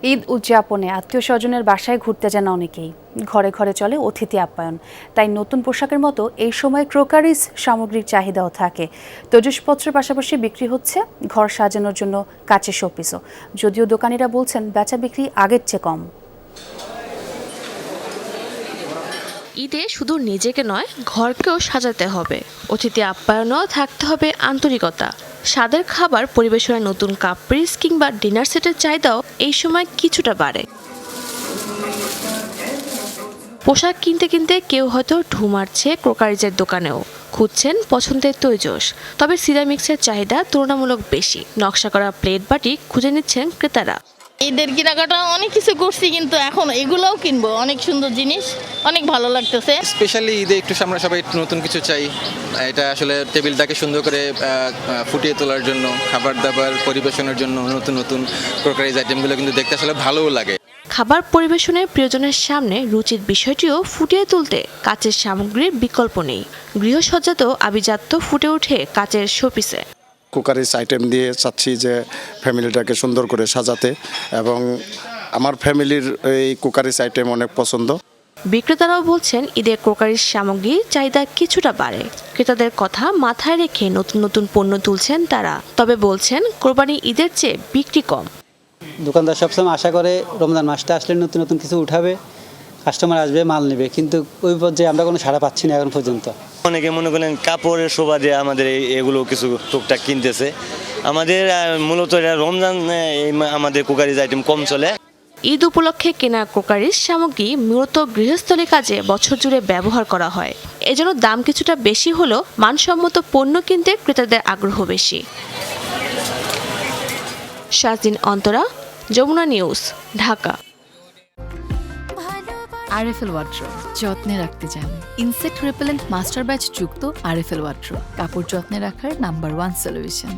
ঈদ উদযাপনে আত্মীয়-স্বজনের বাসায় ঘুরতে যান অনেকেই। ঘরে ঘরে চলে অতিথি আপ্যায়ন। তাই নতুন পোশাকের মতো এই সময় ক্রোকারিজ সামগ্রীর চাহিদাও থাকে। তৈজসপত্রের পাশাপাশি বিক্রি হচ্ছে ঘর সাজানোর জন্য কাচের শোপিসও। যদিও দোকানিরা বলছেন বেচা বিক্রি আগের চেয়ে কম। ঈদে শুধু নিজেকে নয়, ঘরকেও সাজাতে হবে। অতিথি আপ্যায়নও থাকতে হবে আন্তরিকতা। স্বাদের খাবার পরিবেশনের নতুন কাপ পিস কিংবা ডিনার সেটের চাহিদাও এই সময় কিছুটা বাড়ে। পোশাক কিনতে কিনতে কেউ হয়তো ঢু মারছে ক্রোকারিজের দোকানেও, খুঁজছেন পছন্দের তৈজস। তবে সিরামিক্সের চাহিদা তুলনামূলক বেশি। নকশা করা প্লেট বাটি খুঁজে নিচ্ছেন ক্রেতারা। ঈদের কেনাকাটা অনেক কিছু করছি, কিন্তু এখন এগুলোও কিনবো। অনেক সুন্দর জিনিস, অনেক ভালো লাগতেছে। স্পেশালি ঈদে একটু আমরা সবাই একটু নতুন কিছু চাই। এটা আসলে টেবিলটাকে সুন্দর করে ফুটিয়ে তোলার জন্য, খাবার দাবার পরিবেশনের জন্য নতুন নতুন ক্রোকারিজ আইটেমগুলো কিন্তু দেখতে আসলে ভালোও লাগে। খাবার পরিবেশনে প্রিয়জনের সামনে রুচির বিষয়টিও ফুটিয়ে তুলতে কাচের সামগ্রীর বিকল্প নেই। গৃহসজ্জাতেও আভিজাত্য ফুটে ওঠে কাচের শোপিসে। কুকারিজ আইটেম দিয়ে চাচ্ছি যে ফ্যামিলিটাকে সুন্দর করে সাজাতে, এবং আমার ফ্যামিলির এই কুকারিজ আইটেম অনেক পছন্দ। বিক্রেতারাও বলছেন ঈদের ক্রোকারিজ সামগ্রীর চাহিদা কিছুটা বাড়ে। ক্রেতাদের কথা মাথায় রেখে নতুন নতুন পণ্য তুলছেন তারা। তবে বলছেন কোরবানি ঈদের চেয়ে বিক্রি কম। দোকানদার সবসময় আশা করে রমজান মাসটা আসলে নতুন নতুন কিছু উঠাবে, কাস্টমার আসবে, মাল নেবে, কিন্তু ওই পর্যায়ে আমরা কোনো সাড়া পাচ্ছি না এখন পর্যন্ত। অনেকে মনে করেন কাপড়ের সুবাদে আমাদের এগুলো কিছু টুকটাক কিনতেছে। আমাদের মূলত রমজান আমাদের কুকারিজ আইটেম কম চলে। ঈদ উপলক্ষে কেনা ক্রোকারিজ সামগ্রী মূলত গৃহস্থলী কাজে বছর জুড়ে ব্যবহার করা হয়। এজন্য দাম কিছুটা বেশি হলেও মানসম্মত পণ্য কিনতে ক্রেতাদের আগ্রহ বেশি। শাহজিন অন্তরা, যমুনা নিউজ, ঢাকা। আরএফএল ওয়াট্রো যত্নে রাখতে চান ইনসেক্ট রিপেলেন্ট মাস্টার ব্যাচ যুক্ত আরএফএল ওয়াট্রো কাপড় যত্নে রাখার নাম্বার 1 সলিউশন।